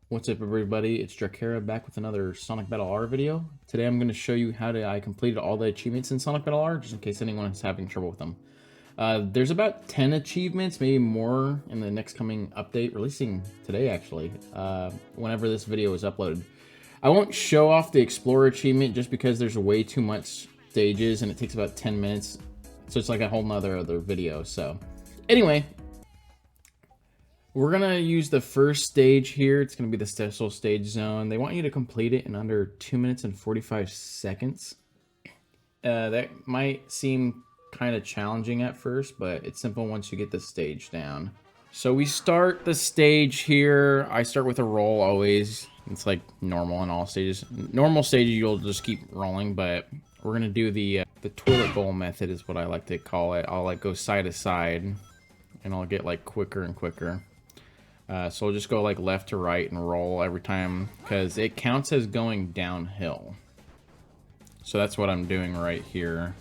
What's up, everybody? It's Drakera back with another Sonic Battle R video. Today I'm going to show you how I completed all the achievements in Sonic Battle R, just in case anyone is having trouble with them. There's about 10 achievements, maybe more, in the next coming update, releasing today actually, whenever this video is uploaded. I won't show off the Explorer achievement just because there's way too much stages and it takes about 10 minutes, so it's like a whole nother other video. So anyway, we're gonna use the first stage here. It's gonna be the special stage zone. They want you to complete it in under 2 minutes and 45 seconds. That might seem kind of challenging at first, but it's simple once you get the stage down. So we start the stage here. I start with a roll always. It's like normal in all stages. Normal stages you'll just keep rolling, but we're gonna do the toilet bowl method is what I like to call it. I'll like go side to side, and I'll get like quicker and quicker. So we'll just go like left to right and roll every time because it counts as going downhill. So that's what I'm doing right here.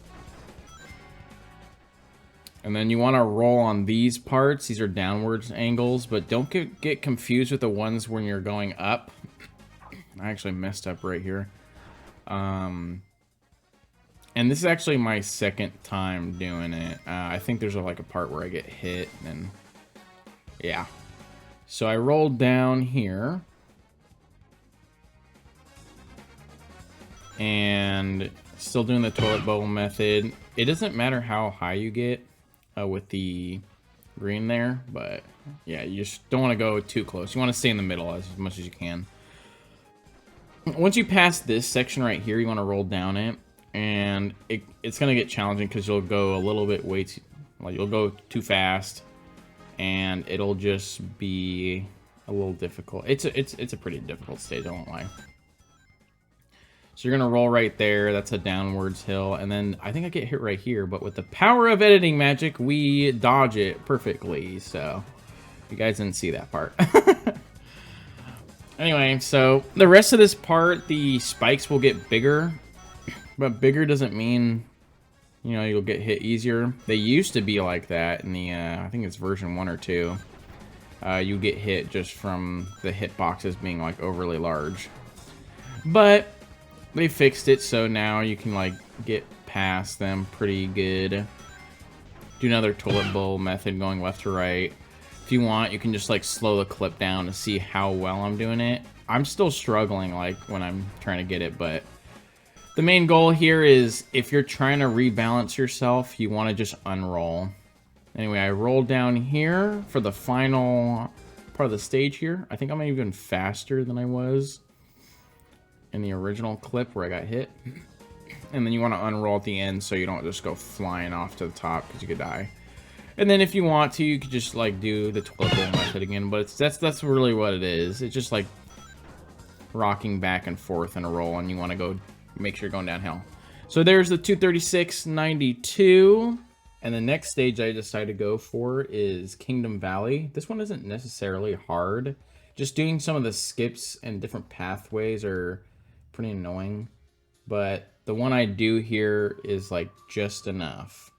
And then you want to roll on these parts. These are downwards angles, but don't get confused with the ones when you're going up. I actually messed up right here. And this is actually my second time doing it. I think there's like a part where I get hit and yeah. So I rolled down here, and still doing the toilet bowl method. It doesn't matter how high you get with the green there, but yeah, you just don't want to go too close. You want to stay in the middle as much as you can. Once you pass this section right here, you want to roll down it, and it's going to get challenging because you'll go a little bit you'll go too fast. And it'll just be a little difficult. It's a pretty difficult stage, I won't lie. So you're gonna roll right there. That's a downwards hill, and then I think I get hit right here. But with the power of editing magic, we dodge it perfectly. So you guys didn't see that part. Anyway, so the rest of this part, the spikes will get bigger, but bigger doesn't mean, you know, you'll get hit easier. They used to be like that in the, I think it's version 1 or 2. You get hit just from the hitboxes being, like, overly large. But they fixed it, so now you can, like, get past them pretty good. Do another toilet bowl method going left to right. If you want, you can just, like, slow the clip down to see how well I'm doing it. I'm still struggling, like, when I'm trying to get it, but the main goal here is if you're trying to rebalance yourself, you want to just unroll. Anyway, I rolled down here for the final part of the stage here. I think I'm even faster than I was in the original clip where I got hit. And then you want to unroll at the end so you don't just go flying off to the top because you could die. And then if you want to, you could just like do the toilet bowl method again. But that's really what it is. It's just like rocking back and forth in a roll, and you want to go make sure you're going downhill. So there's the 236.92, and the next stage I decided to go for is Kingdom Valley. This one isn't necessarily hard. Just doing some of the skips and different pathways are pretty annoying, but the one I do here is like just enough.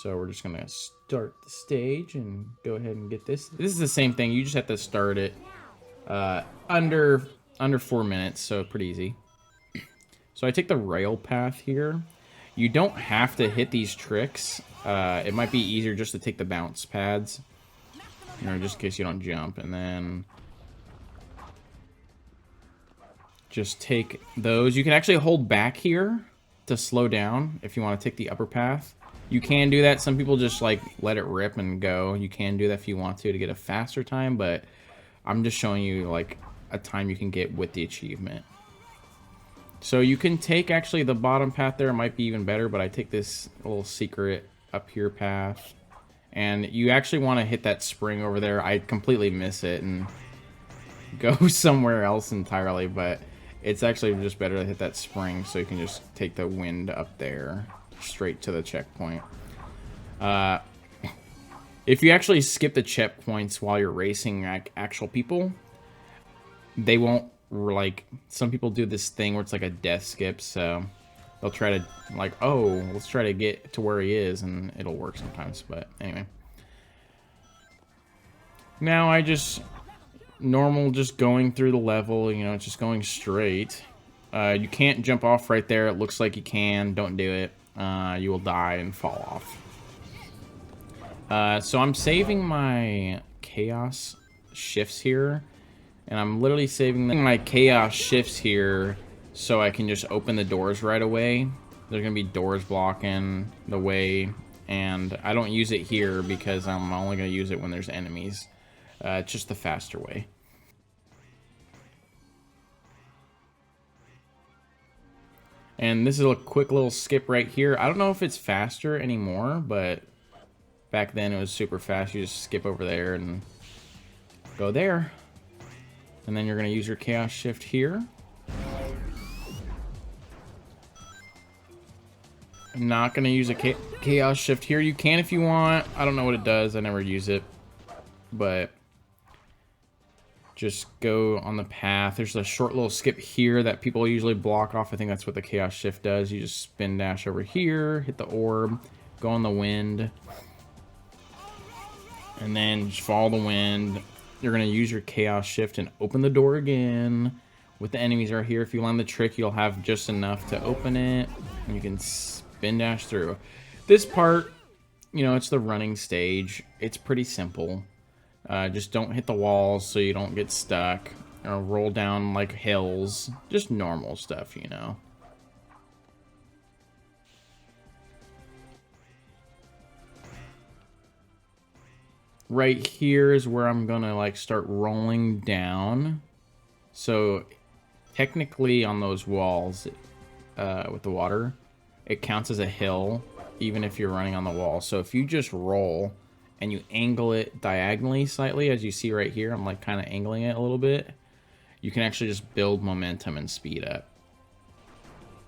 So we're just gonna start the stage and go ahead and get this. This is the same thing. You just have to start it under 4 minutes, so pretty easy. So I take the rail path here. You don't have to hit these tricks. It might be easier just to take the bounce pads, you know, just in case you don't jump. And then just take those. You can actually hold back here to slow down if you want to take the upper path. You can do that. Some people just like let it rip and go. You can do that if you want to get a faster time, but I'm just showing you like a time you can get with the achievement. So you can take actually the bottom path there. It might be even better, but I take this little secret up here path. And you actually want to hit that spring over there. I completely miss it and go somewhere else entirely, but it's actually just better to hit that spring so you can just take the wind up there straight to the checkpoint. If you actually skip the checkpoints while you're racing actual people, they won't, like, some people do this thing where it's like a death skip, so they'll try to, like, oh, let's try to get to where he is, and it'll work sometimes, but anyway. Now I just normal, just going through the level, you know, just going straight. You can't jump off right there. It looks like you can. Don't do it. You will die and fall off. So I'm saving my chaos shifts here. And I'm literally saving my chaos shifts here so I can just open the doors right away. There's going to be doors blocking the way. And I don't use it here because I'm only going to use it when there's enemies. It's just the faster way. And this is a quick little skip right here. I don't know if it's faster anymore, but back then it was super fast. You just skip over there and go there. And then you're going to use your chaos shift here. I'm not going to use a chaos shift here. You can if you want. I don't know what it does. I never use it. But just go on the path. There's a short little skip here that people usually block off. I think that's what the chaos shift does. You just spin dash over here, hit the orb, go on the wind, and then just follow the wind. You're going to use your chaos shift and open the door again. With the enemies right here, if you land the trick, you'll have just enough to open it. And you can spin dash through. This part, you know, it's the running stage. It's pretty simple. Just don't hit the walls so you don't get stuck. Or roll down like hills. Just normal stuff, you know. Right here is where I'm gonna like start rolling down. So technically on those walls with the water, it counts as a hill even if you're running on the wall. So if you just roll and you angle it diagonally slightly, as you see right here, I'm like kind of angling it a little bit, you can actually just build momentum and speed up.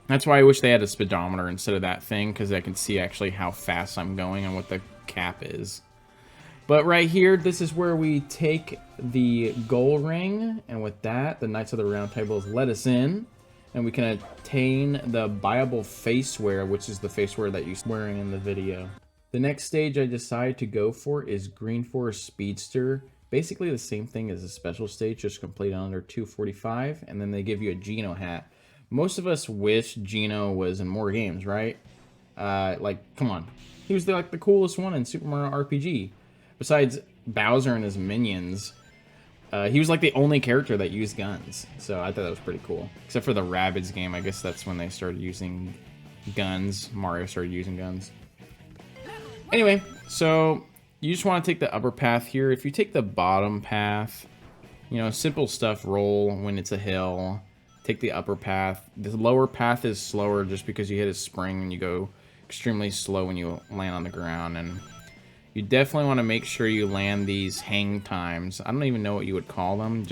That's why I wish they had a speedometer instead of that thing, because I can see actually how fast I'm going and what the cap is. But right here, this is where we take the goal ring, and with that, the Knights of the Round Table has let us in, and we can attain the buyable faceware, which is the faceware that you're wearing in the video. The next stage I decided to go for is Green Forest Speedster. Basically the same thing as a special stage, just complete under 245, and then they give you a Geno hat. Most of us wish Geno was in more games, right? Like, come on. He was like the coolest one in Super Mario RPG. Besides Bowser and his minions, he was like the only character that used guns. So I thought that was pretty cool. Except for the Rabbids game, I guess that's when they started using guns. Mario started using guns. Anyway, so you just want to take the upper path here. If you take the bottom path, you know, simple stuff, roll when it's a hill. Take the upper path. The lower path is slower just because you hit a spring and you go extremely slow when you land on the ground. And you definitely want to make sure you land these hang times. I don't even know what you would call them.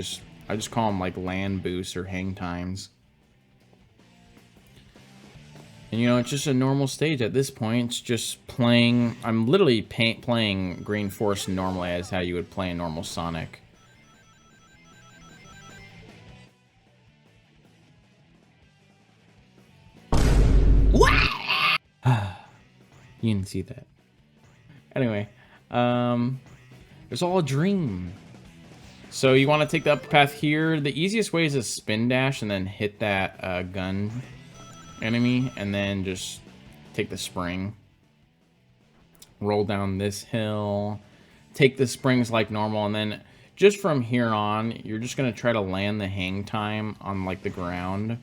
I just call them like land boosts or hang times. And you know, it's just a normal stage at this point. It's just playing. I'm literally playing Green Forest normally as how you would play a normal Sonic. You didn't see that. Anyway, it's all a dream. So you want to take the upper path here. The easiest way is a spin dash and then hit that gun enemy, and then just take the spring. Roll down this hill. Take the springs like normal, and then just from here on, you're just going to try to land the hang time on like the ground.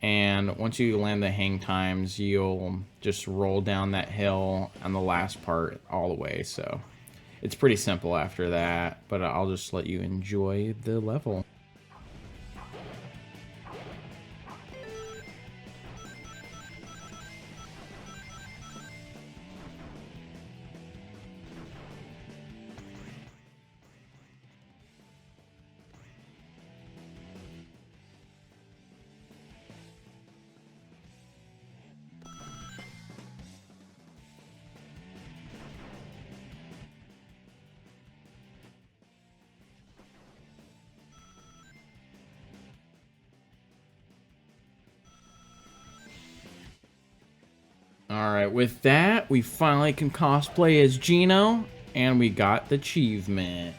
And once you land the hang times, you'll just roll down that hill on the last part all the way. So it's pretty simple after that, but I'll just let you enjoy the level. Alright, with that, we finally can cosplay as Geno, and we got the Achivement.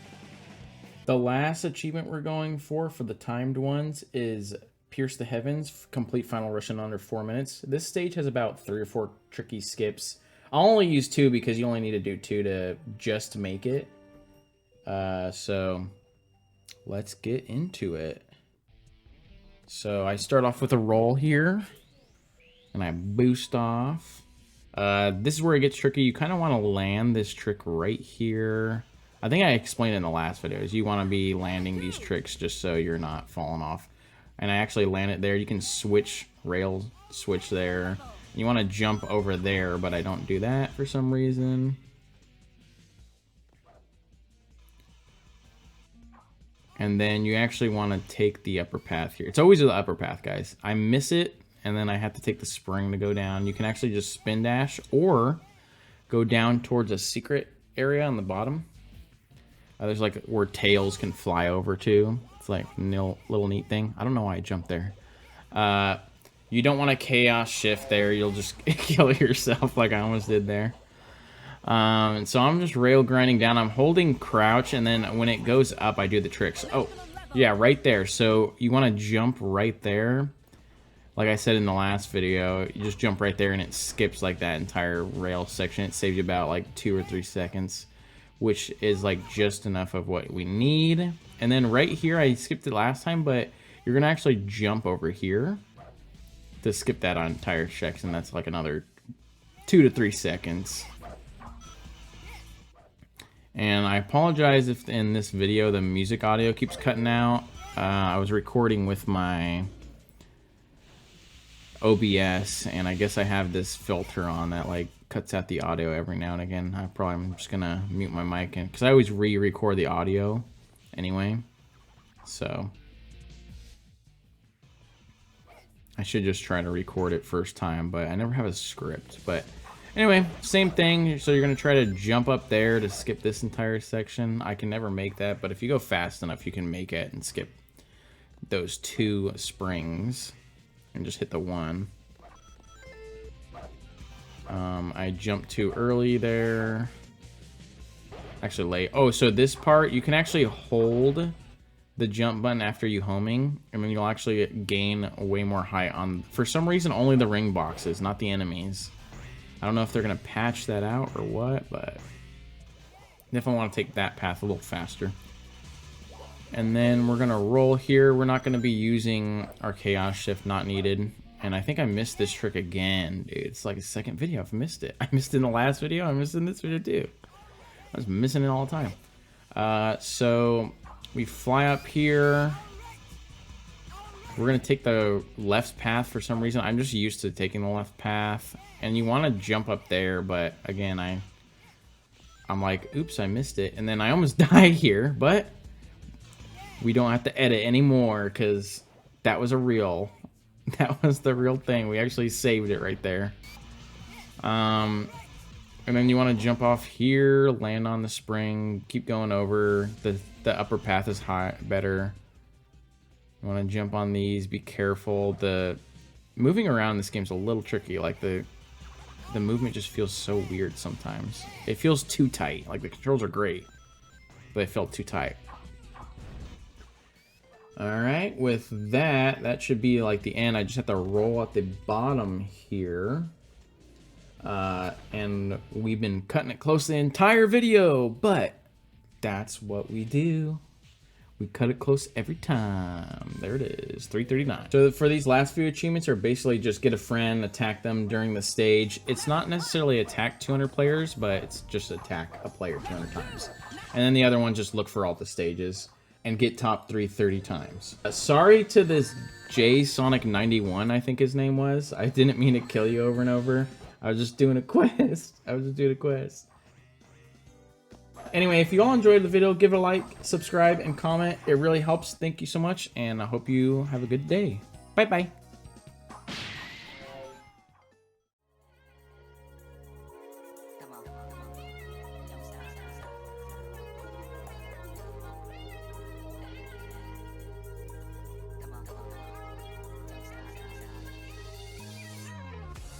The last achievement we're going for the timed ones is Pierce the Heavens, complete final rush in under 4 minutes. This stage has about 3 or 4 tricky skips. I'll only use 2 because you only need to do 2 to just make it. So let's get into it. So I start off with a roll here, and I boost off. This is where it gets tricky. You kind of want to land this trick right here. I think I explained in the last video, is you want to be landing these tricks just so you're not falling off. And I actually land it there. You can switch rails, switch there. You want to jump over there, but I don't do that for some reason. And then you actually want to take the upper path here. It's always the upper path, guys. I miss it, and then I have to take the spring to go down. You can actually just spin dash or go down towards a secret area on the bottom. There's like where tails can fly over to. It's like a little neat thing. I don't know why I jumped there. You don't want to chaos shift there. You'll just kill yourself like I almost did there. And so I'm just rail grinding down. I'm holding crouch, and then when it goes up, I do the tricks. Oh, yeah, right there. So you want to jump right there. Like I said in the last video, you just jump right there, and it skips like that entire rail section. It saves you about like 2 or 3 seconds, which is like just enough of what we need. And then right here, I skipped it last time, but you're going to actually jump over here to skip that entire section. That's like another 2 to 3 seconds. And I apologize if in this video the music audio keeps cutting out. I was recording with my OBS, and I guess I have this filter on that like cuts out the audio every now and again. I'm just gonna mute my mic, because I always re-record the audio anyway. So I should just try to record it first time, but I never have a script. But anyway, same thing. So you're going to try to jump up there to skip this entire section. I can never make that, but if you go fast enough, you can make it and skip those 2 springs and just hit the 1. I jumped too early there. Actually late. Oh, so this part, you can actually hold the jump button after you homing, and then you'll actually gain way more height on, for some reason, only the ring boxes, not the enemies. I don't know if they're going to patch that out or what, but definitely want to take that path a little faster. And then we're going to roll here. We're not going to be using our chaos shift, not needed. And I think I missed this trick again, dude. It's like a second video. I've missed it. I missed it in the last video. I missed it in this video too. I was missing it all the time. So we fly up here. We're going to take the left path for some reason. I'm just used to taking the left path. And you want to jump up there, but again, I'm like, oops, I missed it. And then I almost die here, but we don't have to edit anymore, because that was that was the real thing. We actually saved it right there. And then you want to jump off here, land on the spring, keep going over. The upper path is better. You want to jump on these, be careful. The moving around in this game's a little tricky. Like the movement just feels so weird sometimes. It feels too tight. Like the controls are great, but they feel too tight. Alright, with that should be like the end. I just have to roll at the bottom here. And we've been cutting it close the entire video, but that's what we do. We cut it close every time. There it is, 339. So for these last few achievements are basically just get a friend, attack them during the stage. It's not necessarily attack 200 players, but it's just attack a player 200 times. And then the other one, just look for all the stages and get top 330 times. Sorry to this J Sonic 91, I think his name was. I didn't mean to kill you over and over. I was just doing a quest. Anyway, if you all enjoyed the video, give it a like, subscribe, and comment. It really helps. Thank you so much, and I hope you have a good day. Bye-bye. Come on.